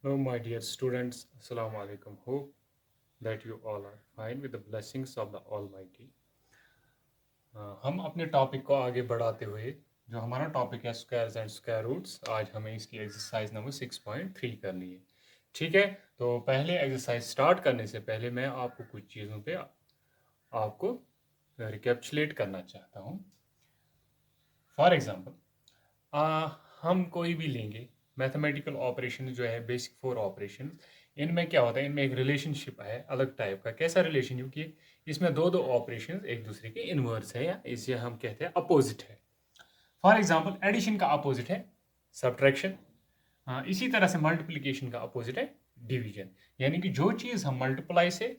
Hello, my dear students. Assalamu alaikum. Hope that you all are fine with the blessings of the Almighty. हम अपने topic को आगे बढ़ाते हुए जो हमारा टॉपिक है स्क्वायर्स एंड स्क्वायर रूट्स, आज हमें इसकी एक्सरसाइज नंबर 6.3 करनी है। ठीक है, तो पहले एक्सरसाइज स्टार्ट करने से पहले मैं आपको कुछ चीज़ों पे आपको रिकैप्चुलेट करना चाहता हूँ। फॉर एग्जांपल हम कोई भी लेंगे मैथमेटिकल ऑपरेशन जो है बेसिक 4 ऑपरेशन, इनमें क्या होता है, इनमें एक रिलेशनशिप है अलग टाइप का। कैसा रिलेशनशिप कि इसमें दो दो ऑपरेशन एक दूसरे के इनवर्स है या इसे हम कहते हैं अपोजिट है। फॉर एग्जांपल एडिशन का अपोजिट है सब्ट्रैक्शन, इसी तरह से मल्टीप्लिकेशन का अपोजिट है डिवीजन। यानी कि जो चीज़ हम मल्टीप्लाई से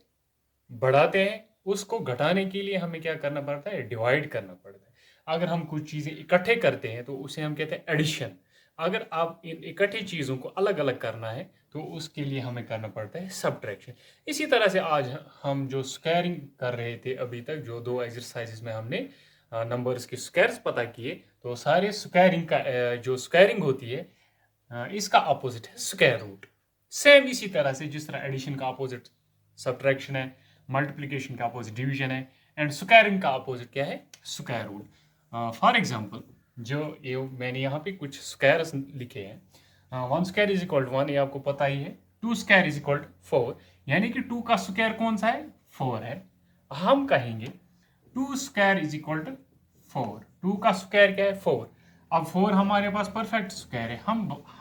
बढ़ाते हैं उसको घटाने के लिए हमें क्या करना पड़ता है, डिवाइड करना पड़ता है। अगर हम कुछ चीज़ें इकट्ठे करते हैं तो उसे हम कहते हैं एडिशन। अगर आप इन इकट्ठी चीज़ों को अलग अलग करना है तो उसके लिए हमें करना पड़ता है सब्ट्रैक्शन। इसी तरह से आज हम जो स्क्वायरिंग कर रहे थे अभी तक, जो दो एक्सरसाइजेस में हमने नंबर्स के स्क्वायर्स पता किए, तो सारे स्क्वायरिंग का जो स्क्वायरिंग होती है इसका अपोजिट है स्क्वायर रूट। सेम इसी तरह से जिस तरह एडिशन का अपोजिट सब्ट्रैक्शन है, मल्टीप्लिकेशन का अपोजिट डिवीजन है, एंड स्क्वायरिंग का अपोजिट क्या है, स्क्वायर रूट। फॉर एग्जांपल जो ये मैंने यहाँ पे कुछ स्क्वायर्स लिखे हैं, 1 स्क्वायर इज इक्वल टू 1, ये आपको पता ही है। 2 स्क्वायर इज इक्वल टू 4, यानी कि 2 का स्क्वायर कौन सा है, 4 है। हम कहेंगे 2 स्क्वायर इज इक्वल टू 4, 2 का स्क्वायर क्या है, 4। अब 4 हमारे पास परफेक्ट स्क्वायर है।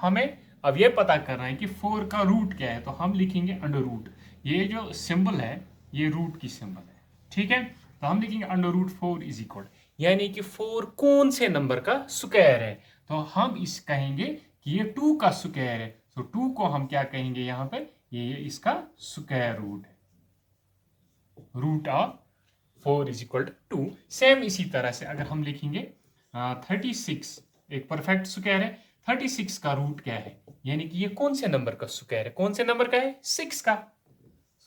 हमें अब ये पता करना है कि 4 का रूट क्या है, तो हम लिखेंगे अंडर रूट। ये जो सिंबल है ये रूट की सिंबल है, ठीक है। तो हम लिखेंगे अंडर रूट 4 इज इक्वल, यानी कि 4 कौन से नंबर का स्क्वायर है, तो हम इस कहेंगे कि ये 2 का स्क्वायर है। तो 2 को हम क्या कहेंगे यहाँ पे, ये इसका स्क्वायर रूट है, root of 4 is equal to 2। Same इसी तरह से अगर हम लिखेंगे 36 एक परफेक्ट स्क्वायर है, 36 का रूट क्या है, यानी कि ये कौन से नंबर का स्क्वायर है, कौन से नंबर का है, 6 का।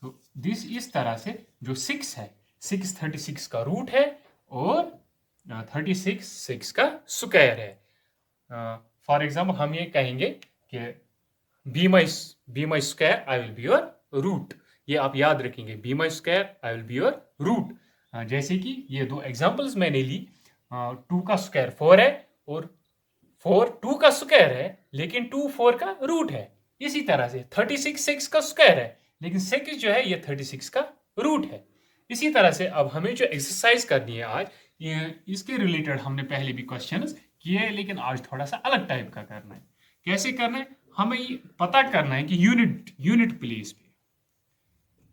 सो दिस इस तरह से जो 6 है, 6 36 का रूट है और 36 6 का स्क्वायर है। फॉर एग्जाम्पल हम ये कहेंगे कि B my square I will be your root. ये आप याद रखेंगे, B my square I will be your root. जैसे कि ये दो एग्जांपल्स मैंने ली, 2 का स्क्वायर 4 है और 4 2 का स्क्वायर है, लेकिन 2 4 का रूट है। इसी तरह से 36 6 का स्क्वायर है, लेकिन 6 जो है ये 36 का रूट है। इसी तरह से अब हमें जो एक्सरसाइज करनी है आज, ये इसके रिलेटेड हमने पहले भी क्वेश्चंस किए, लेकिन आज थोड़ा सा अलग टाइप का करना है। कैसे करना है, हमें ये पता करना है कि यूनिट प्लेस पे,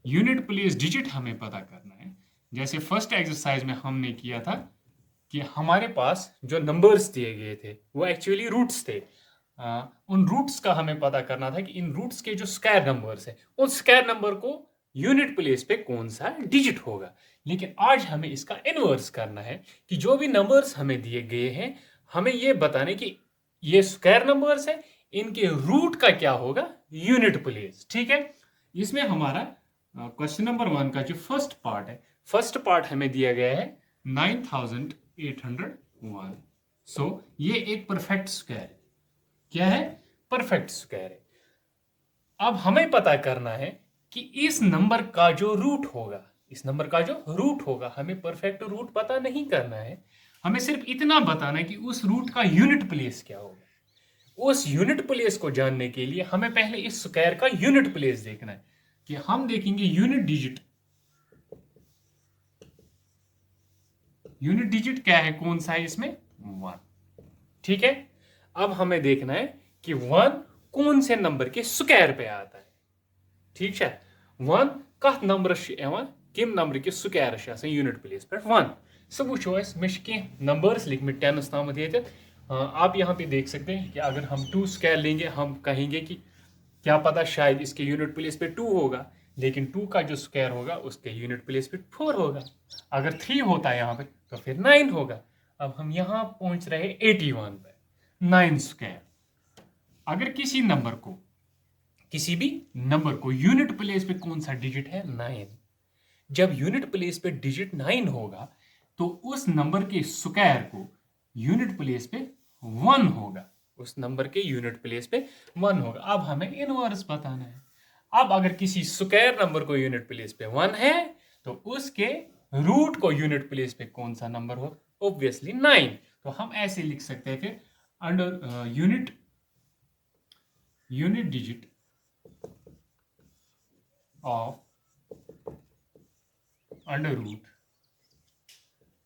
यूनिट प्लेस डिजिट हमें पता करना है। जैसे फर्स्ट एक्सरसाइज में हमने किया था कि हमारे पास जो नंबर्स दिए गए थे वो एक्चुअली रूट्स थे। उन रूट्स का हमें पता करना था कि इन रूट्स के जो स्क्वायर नंबर्स है, उन स्क्वायर नंबर को यूनिट प्लेस पे कौन सा डिजिट होगा। लेकिन आज हमें इसका इनवर्स करना है कि जो भी नंबर्स हमें दिए गए हैं, हमें ये बताने कि ये स्क्वायर नंबर्स है, इनके रूट का क्या होगा यूनिट प्लेस। ठीक है, इसमें हमारा क्वेश्चन नंबर 1 का जो फर्स्ट पार्ट है, फर्स्ट पार्ट हमें दिया गया है 9801। सो ये एक परफेक्ट स्क्वायर है। क्या है, परफेक्ट स्क्वायर है। अब हमें पता करना है कि इस नंबर का जो रूट होगा, इस नंबर का जो रूट होगा, हमें परफेक्ट रूट पता नहीं करना है, हमें सिर्फ इतना बताना है कि उस रूट का यूनिट प्लेस क्या होगा। उस यूनिट प्लेस को जानने के लिए हमें पहले इस स्क्वायर का यूनिट प्लेस देखना है, कि हम देखेंगे यूनिट डिजिट, यूनिट डिजिट क्या है, कौन सा है इसमें, 1। ठीक है, अब हमें देखना है कि 1 कौन से नंबर के स्क्वायर पे आता है। ठीक है, 1 कत नंबर किम नंबर के स्क्वायर यूनिट प्लेस पे 1। सो वो मे नंबर्स लिखमे 10 तम ये। आप यहाँ पे देख सकते हैं कि अगर हम 2 स्क्वायर लेंगे, हम कहेंगे कि क्या पता शायद इसके यूनिट प्लेस पे 2 होगा, लेकिन 2 का जो स्क्वायर होगा उसके यूनिट प्लेस पे 4 होगा। अगर 3 होता है यहाँ पे तो फिर 9 होगा। अब हम यहाँ पहुंच रहे 81 पे, 9 स्क्वायर। अगर किसी भी नंबर को यूनिट प्लेस पे कौन सा डिजिट है, 9। जब यूनिट प्लेस पे डिजिट 9 होगा तो उस नंबर के स्क्वायर को यूनिट प्लेस पे 1 होगा। उस नंबर के यूनिट प्लेस पे 1 होगा। अब हमें इनवर्स बताना है। अब अगर किसी स्क्वायर नंबर को यूनिट प्लेस पे 1 है तो उसके रूट को यूनिट प्लेस पे कौन सा नंबर होगा? ऑब्वियसली 9। तो हम ऐसे लिख सकते हैं फिर under unit digit of under root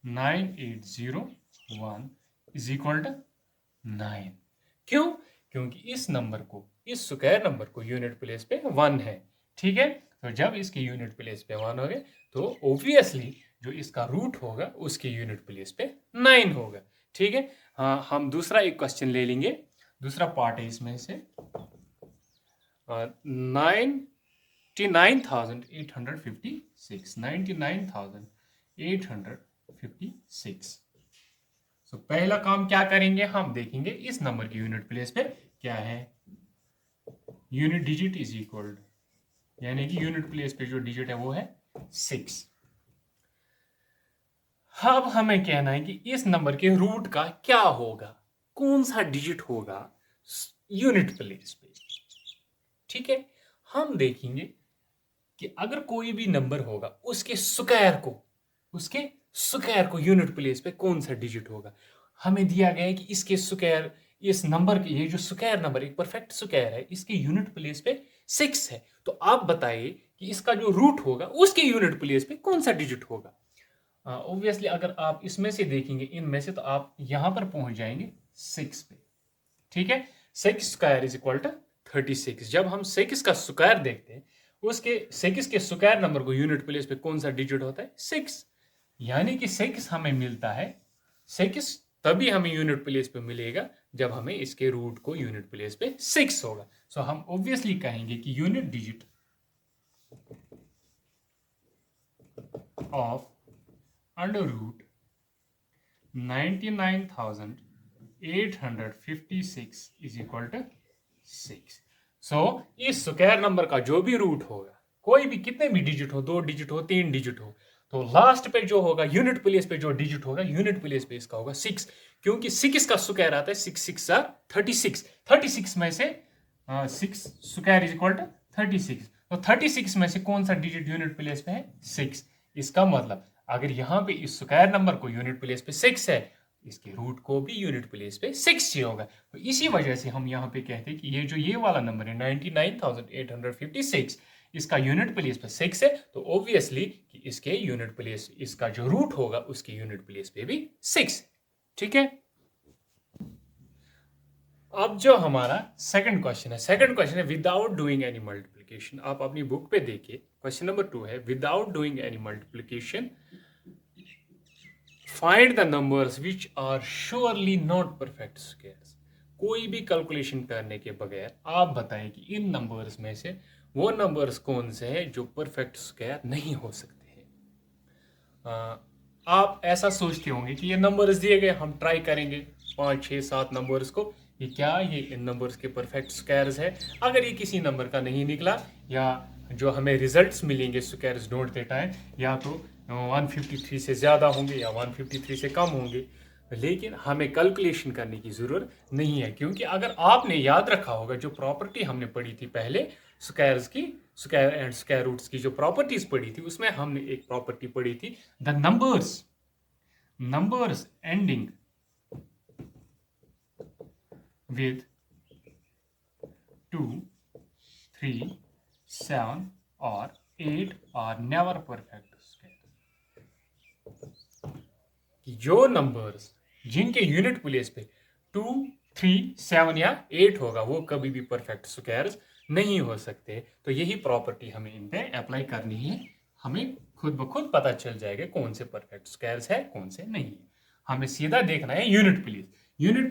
9801 is equal to 9। क्यों? क्योंकि इस नंबर को, इस स्क्वायर नंबर को यूनिट प्लेस पे 1 है। ठीक है, तो जब इसके यूनिट प्लेस पे 1 हो गए तो ऑब्वियसली जो इसका रूट होगा उसके यूनिट प्लेस पे 9 होगा। ठीक है, हाँ, हम दूसरा एक क्वेश्चन ले लेंगे। दूसरा पार्ट है इसमें से 99,856 99,856। तो पहला काम क्या करेंगे, हम देखेंगे इस नंबर की यूनिट प्लेस पे क्या है। यूनिट डिजिट इज इक्वल, यानी कि यूनिट प्लेस पे जो डिजिट है वो है 6। अब हमें कहना है कि इस नंबर के रूट का क्या होगा, कौन सा डिजिट होगा यूनिट प्लेस पे। ठीक है, हम देखेंगे कि अगर कोई भी नंबर होगा उसके स्क्वायर को यूनिट प्लेस पे कौन सा डिजिट होगा। हमें दिया गया है कि इसके स्क्वायर, इस नंबर के, ये जो स्क्वायर नंबर एक परफेक्ट स्क्वायर है, इसके यूनिट प्लेस पे 6 है। तो आप बताइए कि इसका जो रूट होगा उसके यूनिट प्लेस पे कौन सा डिजिट होगा। ऑब्वियसली अगर आप इसमें से देखेंगे, इनमें से, तो आप यहां पर पहुंच जाएंगे 6 पे। ठीक है, 6 स्क्वायर इज इक्वल टू 36। जब हम 6 का स्क्वायर देखते हैं, उसके 6 के स्क्वायर नंबर को यूनिट प्लेस पे कौन सा डिजिट होता है? 6। यानी कि 6 हमें मिलता है, 6 तभी हमें यूनिट प्लेस पे मिलेगा जब हमें इसके रूट को यूनिट प्लेस पे 6 होगा। सो हम ऑब्वियसली कहेंगे कि unit digit of under root 99,856 is equal to 6। So इस स्क्वायर नंबर का जो भी रूट होगा, कोई भी, कितने भी डिजिट हो, 2 डिजिट हो, 3 डिजिट हो, तो लास्ट पे जो होगा यूनिट प्लेस पे जो डिजिट होगा, यूनिट प्लेस पे इसका होगा 6। क्योंकि 6 का स्क्वायर आता है 6 6 36। 36 में से 6 स्क्वायर इज इक्वल टू 36। तो 36 में से कौन सा डिजिट यूनिट प्लेस पे है? 6। इसका मतलब अगर यहाँ पे इस स्क्वायर नंबर को यूनिट प्लेस पे 6 है, इसके रूट को भी यूनिट प्लेस पे 6 ही होगा। तो इसी वजह से हम यहाँ पे कहते हैं कि ये वाला नंबर है 99,856, इसका यूनिट प्लेस पे 6 है। तो ऑब्वियसली कि इसके यूनिट प्लेस, इसका जो रूट होगा उसके यूनिट प्लेस पे भी 6। ठीक है, अब जो हमारा सेकंड क्वेश्चन है विदाउट डूइंग एनी मल्टीप्लिकेशन। आप अपनी बुक पे देखिए, क्वेश्चन नंबर 2 है without doing any multiplication find the numbers which are surely not perfect squares. कोई भी कैलकुलेशन करने के बगैर आप बताएं कि इन नंबर्स में से वो नंबर्स कौन से हैं जो परफेक्ट स्क्वायर नहीं हो सकते हैं। आप ऐसा सोचते होंगे कि ये नंबर्स दिए गए, हम ट्राई करेंगे 5 6 7 नंबर्स को, ये क्या ये इन नंबर्स के परफेक्ट स्क्वायर्स है। अगर ये किसी नंबर का नहीं निकला, या जो हमें रिजल्ट्स मिलेंगे स्क्वायर्स ढूंढते टाइम, या तो 153 से ज़्यादा होंगे या 153 से कम होंगे, लेकिन हमें कैलकुलेशन करने की ज़रूरत नहीं है। क्योंकि अगर आपने याद रखा होगा जो प्रॉपर्टी हमने पढ़ी थी पहले, स्क्वायर्स की, स्क्वायर एंड स्क्वायर रूट्स की जो प्रॉपर्टीज पढ़ी थी, उसमें हमने एक प्रॉपर्टी पढ़ी थी, the numbers ending with 2 3 7 or 8 are never perfect square। जो नंबर्स जिनके यूनिट प्लेस पे 2 3 7 या 8 होगा वो कभी भी परफेक्ट स्क्वायर्स नहीं हो सकते। तो यही प्रॉपर्टी हमें इन पे अप्लाई करनी है, हमें खुद ब खुद पता चल जाएगा कौन से परफेक्ट स्क्वायर्स है कौन से नहीं है। हमें सीधा देखना है यूनिट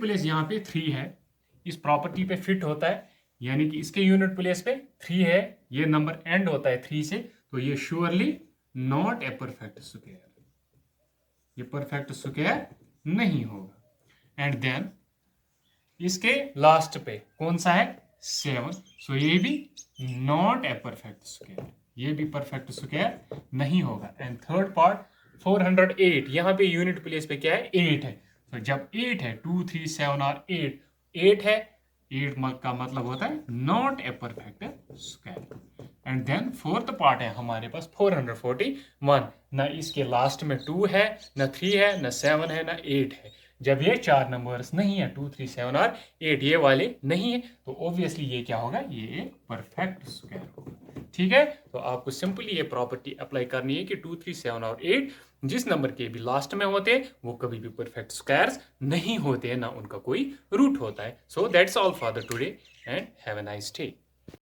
प्लेस यहाँ पे 3 है, इस प्रॉपर्टी पे फिट होता है, यानी कि इसके यूनिट प्लेस पे 3 है, ये नंबर एंड होता है 3 से, तो ये surely not a perfect square, ये परफेक्ट स्क्वायर नहीं होगा। एंड देन इसके लास्ट पे कौन सा है? 7, सो ये भी नॉट ए परफेक्ट स्क्वायर, ये भी परफेक्ट स्क्वायर नहीं होगा। एंड थर्ड पार्ट 408, यहाँ पे यूनिट प्लेस पे क्या है? 8 है। तो जब 8 है, 2 3 7 और 8, 8 है, 8 का मतलब होता है not a perfect square. And then fourth part है हमारे पास 441, ना इसके लास्ट में 2 है, ना 3 है, ना 7 है, ना 8 है। जब ये 4 नंबर्स नहीं है, 2, 3, 7 और 8 ये वाले नहीं है, तो ऑब्वियसली ये क्या होगा, ये एक परफेक्ट स्क्वायर होगा। ठीक है, तो आपको सिंपली ये प्रॉपर्टी अप्लाई करनी है कि 2, 3, 7 और 8 जिस नंबर के भी लास्ट में होते हैं वो कभी भी परफेक्ट स्क्वायर्स नहीं होते हैं, ना उनका कोई रूट होता है। So that's all for the today and have a nice day.